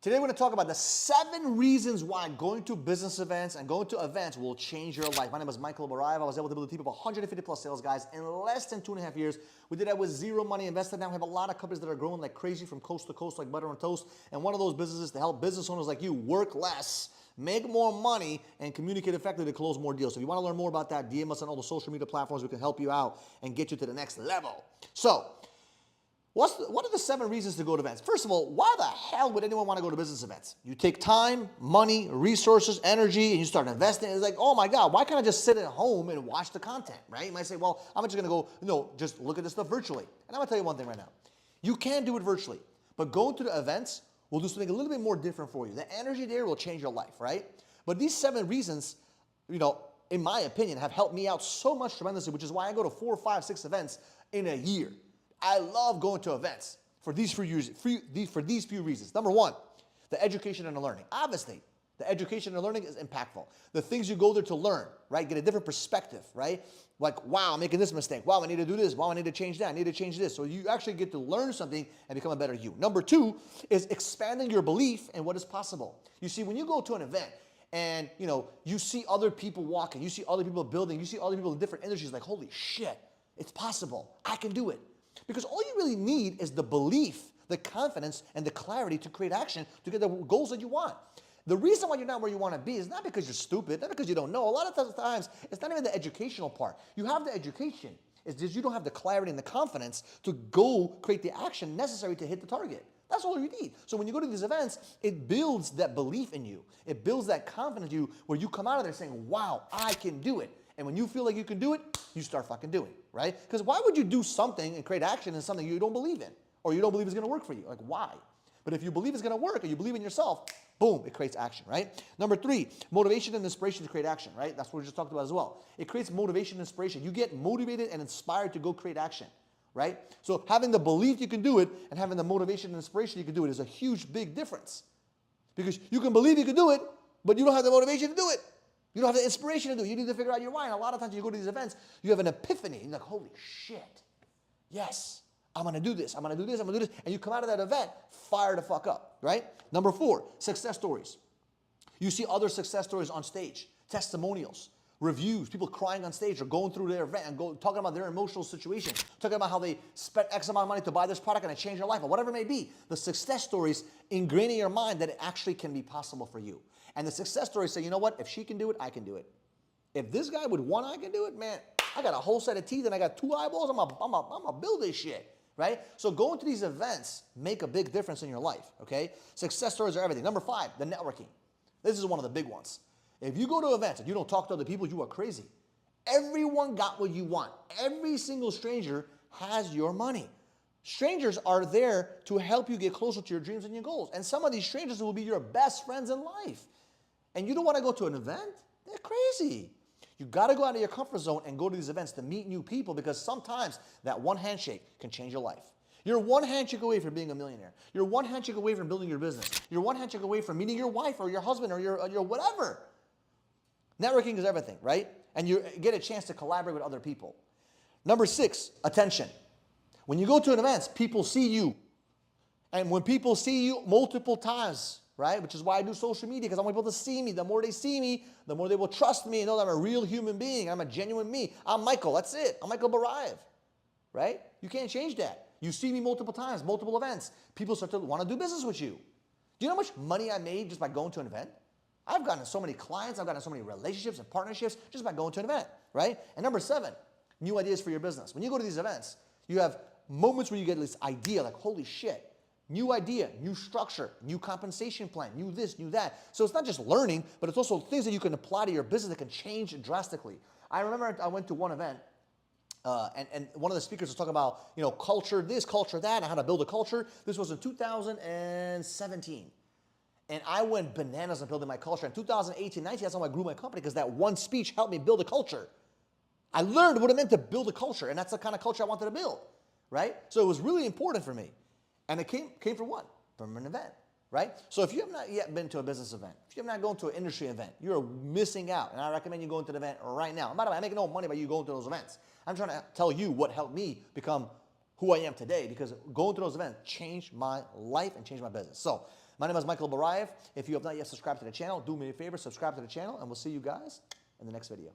Today we're going to talk about the 7 reasons why going to business events and going to events will change your life. My name is Michael Barayev. I was able to build a team of 150 plus sales guys in less than 2.5 years. We did that with zero money invested. Now we have a lot of companies that are growing like crazy from coast to coast like butter on toast. And one of those businesses to help business owners like you work less, make more money, and communicate effectively to close more deals. So if you want to learn more about that, DM us on all the social media platforms. We can help you out and get you to the next level. So what are the 7 reasons to go to events? First of all, why the hell would anyone want to go to business events? You take time, money, resources, energy, and you start investing. It's like, oh my God, why can't I just sit at home and watch the content, right? You might say, well, I'm just going to go, just look at this stuff virtually. And I'm going to tell you one thing right now. You can do it virtually, but going to the events will do something a little bit more different for you. The energy there will change your life, right? But these 7 reasons, in my opinion, have helped me out so much tremendously, which is why I go to 4, 5, 6 events in a year. I love going to events for these few reasons. Number 1, the education and the learning. Obviously, the education and learning is impactful. The things you go there to learn, right? Get a different perspective, right? Like, wow, I'm making this mistake. Wow, I need to do this. Wow, I need to change that. I need to change this. So you actually get to learn something and become a better you. Number 2 is expanding your belief in what is possible. You see, when you go to an event and, you see other people walking, you see other people building, you see other people in different industries, like, holy shit, it's possible. I can do it. Because all you really need is the belief, the confidence, and the clarity to create action to get the goals that you want. The reason why you're not where you want to be is not because you're stupid, not because you don't know. A lot of times, it's not even the educational part. You have the education. It's just you don't have the clarity and the confidence to go create the action necessary to hit the target. That's all you need. So when you go to these events, it builds that belief in you. It builds that confidence in you where you come out of there saying, wow, I can do it. And when you feel like you can do it, you start fucking doing it, right? Because why would you do something and create action in something you don't believe in or you don't believe is going to work for you? Like, why? But if you believe it's going to work and you believe in yourself, boom, it creates action, right? Number 3, motivation and inspiration to create action, right? That's what we just talked about as well. It creates motivation and inspiration. You get motivated and inspired to go create action, right? So having the belief you can do it and having the motivation and inspiration you can do it is a huge, big difference. Because you can believe you can do it, but you don't have the motivation to do it. You don't have the inspiration to do it. You need to figure out your why. And a lot of times you go to these events, you have an epiphany. You're like, holy shit. Yes, I'm going to do this. I'm going to do this. I'm going to do this. And you come out of that event, fire the fuck up, right? Number 4, success stories. You see other success stories on stage, testimonials, reviews, people crying on stage or going through their event and talking about their emotional situation, talking about how they spent X amount of money to buy this product and it changed their life or whatever it may be. The success stories ingrain in your mind that it actually can be possible for you. And the success stories say, you know what? If she can do it, I can do it. If this guy with one eye can do it, man, I got a whole set of teeth and I got 2 eyeballs. I'm gonna build this shit, right? So going to these events make a big difference in your life, okay? Success stories are everything. Number 5, the networking. This is one of the big ones. If you go to events and you don't talk to other people, you are crazy. Everyone got what you want. Every single stranger has your money. Strangers are there to help you get closer to your dreams and your goals. And some of these strangers will be your best friends in life. And you don't want to go to an event? They're crazy. You got to go out of your comfort zone and go to these events to meet new people because sometimes that one handshake can change your life. You're one handshake away from being a millionaire. You're one handshake away from building your business. You're one handshake away from meeting your wife or your husband or your whatever. Networking is everything, right? And you get a chance to collaborate with other people. Number 6, attention. When you go to an event, people see you. And when people see you multiple times, right? Which is why I do social media, because I want people to see me. The more they see me, the more they will trust me and know that I'm a real human being. I'm a genuine me. I'm Michael. That's it. I'm Michael Barayev, right? You can't change that. You see me multiple times, multiple events. People start to want to do business with you. Do you know how much money I made just by going to an event? I've gotten so many clients. I've gotten so many relationships and partnerships just by going to an event, right? And number 7, new ideas for your business. When you go to these events, you have moments where you get this idea like, holy shit. New idea, new structure, new compensation plan, new this, new that. So it's not just learning, but it's also things that you can apply to your business that can change drastically. I remember I went to one event, and one of the speakers was talking about, culture this, culture that, and how to build a culture. This was in 2017. And I went bananas on building my culture. In 2018, 19, that's how I grew my company because that one speech helped me build a culture. I learned what it meant to build a culture, and that's the kind of culture I wanted to build, right? So it was really important for me. And it came from what? From an event, right? So if you have not yet been to a business event, if you have not gone to an industry event, you're missing out. And I recommend you going to the event right now. And by the way, I make no money by you going to those events. I'm trying to tell you what helped me become who I am today because going to those events changed my life and changed my business. So My name is Michael Barayev. If you have not yet subscribed to the channel, do me a favor, subscribe to the channel, and we'll see you guys in the next video.